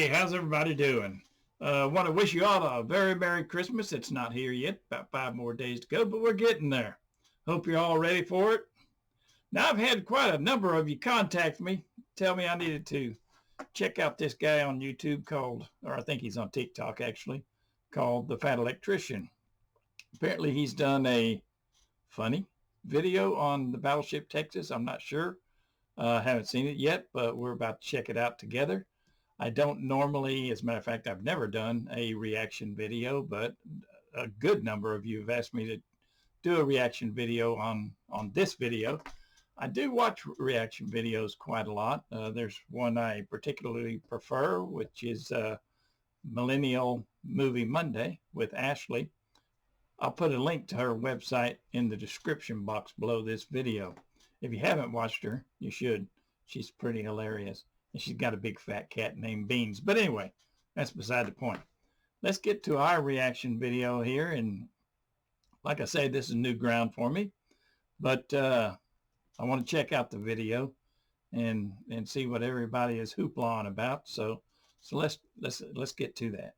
Hey, how's everybody doing? Want to wish you all a very Merry Christmas. It's not here yet, about 5 more days to go, but we're getting there. Hope you're all ready for it. Now, I've had quite a number of you contact me, tell me I needed to check out this guy on YouTube called, or I think he's on TikTok actually, called the Fat Electrician. Apparently he's done a funny video on the Battleship Texas. I'm not sure. Haven't seen it yet, but we're about to check it out together. I don't normally, as a matter of fact, I've never done a reaction video, but a good number of you have asked me to do a reaction video on this video. I do watch reaction videos quite a lot. There's one I particularly prefer, which is Millennial Movie Monday with Ashley. I'll put a link to her website in the description box below this video. If you haven't watched her, you should. She's pretty hilarious. And she's got a big fat cat named Beans. But anyway, that's beside the point. Let's get to our reaction video here. And like I say, this is new ground for me. But I want to check out the video and see what everybody is hoopla about. So let's get to that.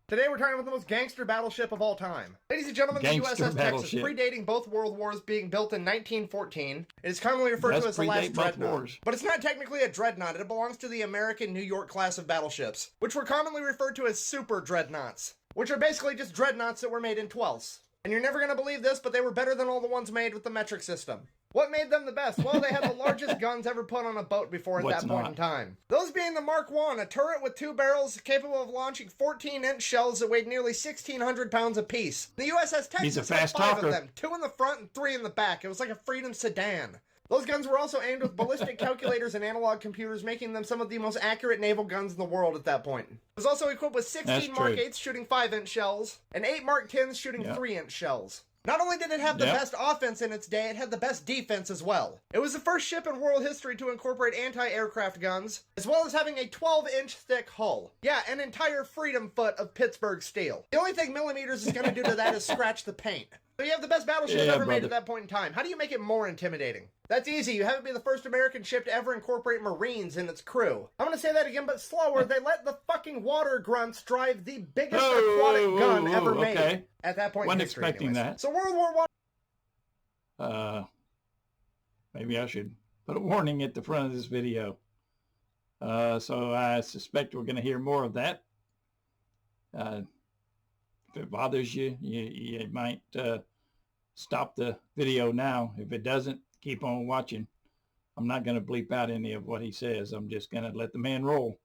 Today we're talking about the most gangster battleship of all time. Ladies and gentlemen, the USS Texas, predating both world wars, being built in 1914. It is commonly referred to as the last dreadnought. But it's not technically a dreadnought, it belongs to the American New York class of battleships, which were commonly referred to as super dreadnoughts, which are basically just dreadnoughts that were made in twelfths. And you're never going to believe this, but they were better than all the ones made with the metric system. What made them the best? Well, they had the largest guns ever put on a boat before at that point in time. Those being the Mark I, a turret with 2 barrels capable of launching 14-inch shells that weighed nearly 1,600 pounds apiece. The USS Texas had 5 of them, 2 in the front and 3 in the back. It was like a Freedom sedan. Those guns were also aimed with ballistic calculators and analog computers, making them some of the most accurate naval guns in the world at that point. It was also equipped with 16 Mark 8s shooting 5-inch shells, and 8 Mark 10s shooting 3-inch shells. Not only did it have the best offense in its day, it had the best defense as well. It was the first ship in world history to incorporate anti-aircraft guns, as well as having a 12-inch thick hull. Yeah, an entire freedom foot of Pittsburgh steel. The only thing millimeters is going to do to that is scratch the paint. So you have the best battleship ever made at that point in time. How do you make it more intimidating? That's easy. You have it be the first American ship to ever incorporate Marines in its crew. I'm going to say that again, but slower. They let the fucking water grunts drive the biggest aquatic gun ever made at that point in history. Wasn't expecting that. So World War I... maybe I should put a warning at the front of this video. So I suspect we're going to hear more of that. If it bothers you, you might stop the video now. If it doesn't, keep on watching. I'm not going to bleep out any of what he says. I'm just going to let the man roll.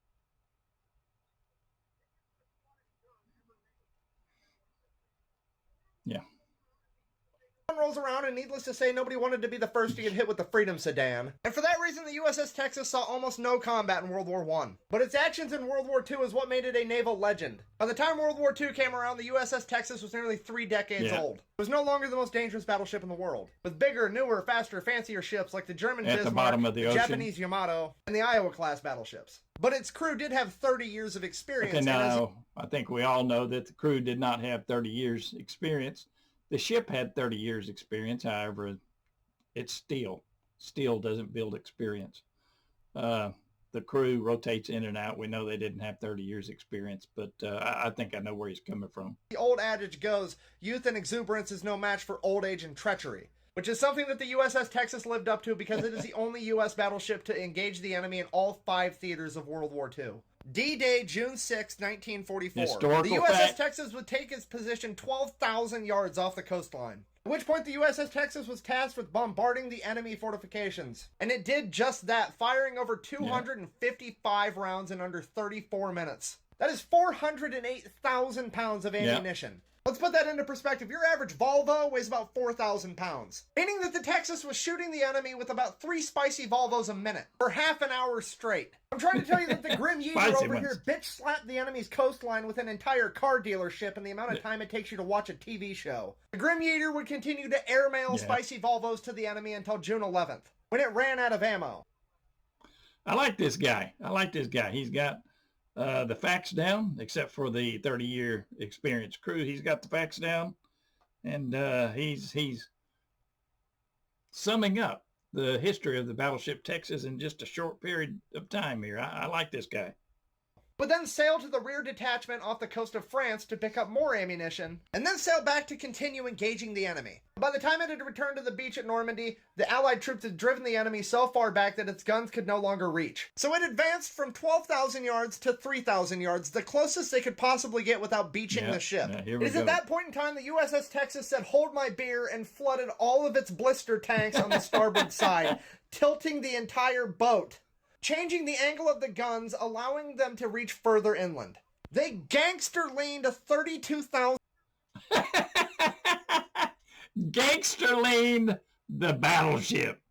Yeah. Rolls around, and needless to say, nobody wanted to be the first to get hit with the Freedom sedan. And for that reason, the USS Texas saw almost no combat in World War I. But its actions in World War II is what made it a naval legend. By the time World War II came around, the USS Texas was nearly 3 decades old. It was no longer the most dangerous battleship in the world, with bigger, newer, faster, fancier ships like the German Bismarck, the Japanese Yamato, and the Iowa-class battleships. But its crew did have 30 years of experience. Okay, now, I think we all know that the crew did not have 30 years experience. The ship had 30 years experience. However, it's steel. Steel doesn't build experience. The crew rotates in and out. We know they didn't have 30 years experience, but I think I know where he's coming from. The old adage goes, youth and exuberance is no match for old age and treachery, which is something that the USS Texas lived up to because it is the only U.S. battleship to engage the enemy in all 5 theaters of World War II. D-Day, June 6, 1944. The USS Texas would take its position 12,000 yards off the coastline, at which point the USS Texas was tasked with bombarding the enemy fortifications. And it did just that, firing over 255 rounds in under 34 minutes. That is 408,000 pounds of ammunition. Let's put that into perspective. Your average Volvo weighs about 4,000 pounds, meaning that the Texas was shooting the enemy with about 3 spicy Volvos a minute for half an hour straight. I'm trying to tell you that the Grim Yeater over here bitch slapped the enemy's coastline with an entire car dealership in the amount of time it takes you to watch a TV show. The Grim Yeater would continue to airmail spicy Volvos to the enemy until June 11th, when it ran out of ammo. I like this guy. He's got the facts down, except for the 30-year experience crew. He's got the facts down, and he's summing up the history of the Battleship Texas in just a short period of time here. I like this guy. But then sail to the rear detachment off the coast of France to pick up more ammunition, and then sail back to continue engaging the enemy. By the time it had returned to the beach at Normandy, the Allied troops had driven the enemy so far back that its guns could no longer reach. So it advanced from 12,000 yards to 3,000 yards, the closest they could possibly get without beaching the ship. It is at that point in time the USS Texas said, "Hold my beer," and flooded all of its blister tanks on the starboard side, tilting the entire boat, changing the angle of the guns, allowing them to reach further inland. They gangster leaned to 32,000. Gangster leaned the battleship.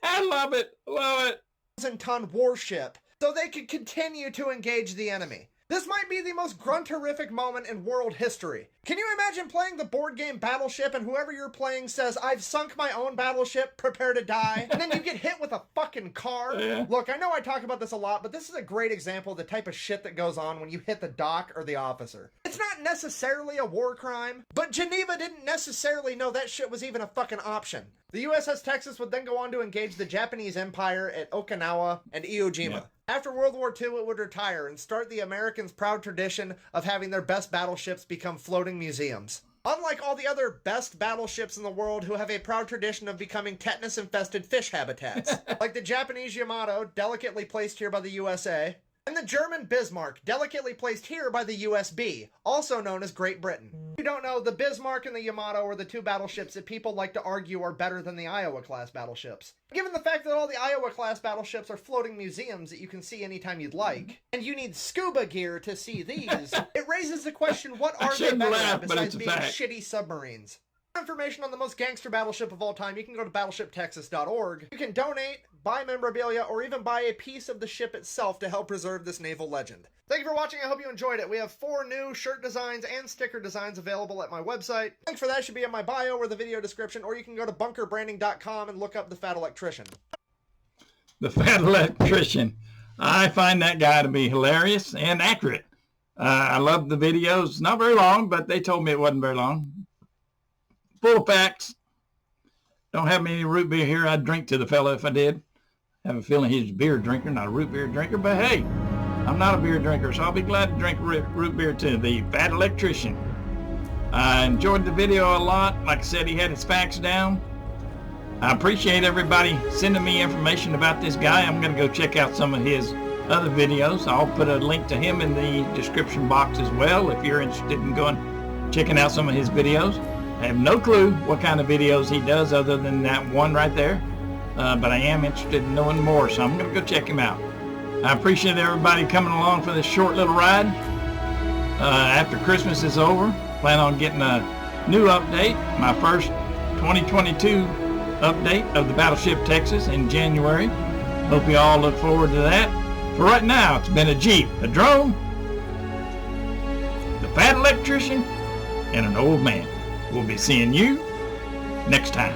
I love it. Love it. 1,000-ton warship so they could continue to engage the enemy. This might be the most grunterific moment in world history. Can you imagine playing the board game Battleship and whoever you're playing says, "I've sunk my own battleship, prepare to die," and then you get hit with a fucking car? Yeah. Look, I know I talk about this a lot, but this is a great example of the type of shit that goes on when you hit the dock or the officer. It's not necessarily a war crime, but Geneva didn't necessarily know that shit was even a fucking option. The USS Texas would then go on to engage the Japanese Empire at Okinawa and Iwo Jima. Yeah. After World War II, it would retire and start the Americans' proud tradition of having their best battleships become floating museums. Unlike all the other best battleships in the world who have a proud tradition of becoming tetanus-infested fish habitats, like the Japanese Yamato, delicately placed here by the USA, and the German Bismarck, delicately placed here by the USB, also known as Great Britain. If you don't know, the Bismarck and the Yamato are the two battleships that people like to argue are better than the Iowa-class battleships. Given the fact that all the Iowa-class battleships are floating museums that you can see anytime you'd like, and you need scuba gear to see these, it raises the question, what are they better at besides being shitty submarines? For information on the most gangster battleship of all time, you can go to battleshiptexas.org. You can donate, buy memorabilia, or even buy a piece of the ship itself to help preserve this naval legend. Thank you for watching. I hope you enjoyed it. We have 4 new shirt designs and sticker designs available at my website. Link for that should be in my bio or the video description, or you can go to bunkerbranding.com and look up the Fat Electrician. The Fat Electrician. I find that guy to be hilarious and accurate. I love the videos. Not very long, but they told me it wasn't very long. Full of facts. Don't have any root beer here. I'd drink to the fella if I did. Have a feeling he's a beer drinker, not a root beer drinker. But hey, I'm not a beer drinker, so I'll be glad to drink root beer too. The Fat Electrician. I enjoyed the video a lot. Like I said, he had his facts down. I appreciate everybody sending me information about this guy. I'm going to go check out some of his other videos. I'll put a link to him in the description box as well if you're interested in checking out some of his videos. I have no clue what kind of videos he does other than that one right there, but I am interested in knowing more, so I'm going to go check him out. I appreciate everybody coming along for this short little ride. After Christmas is over, plan on getting a new update, my first 2022 update of the Battleship Texas in January. Hope you all look forward to that. For right now, it's been a Jeep, a drone, the Fat Electrician, and an old man. We'll be seeing you next time.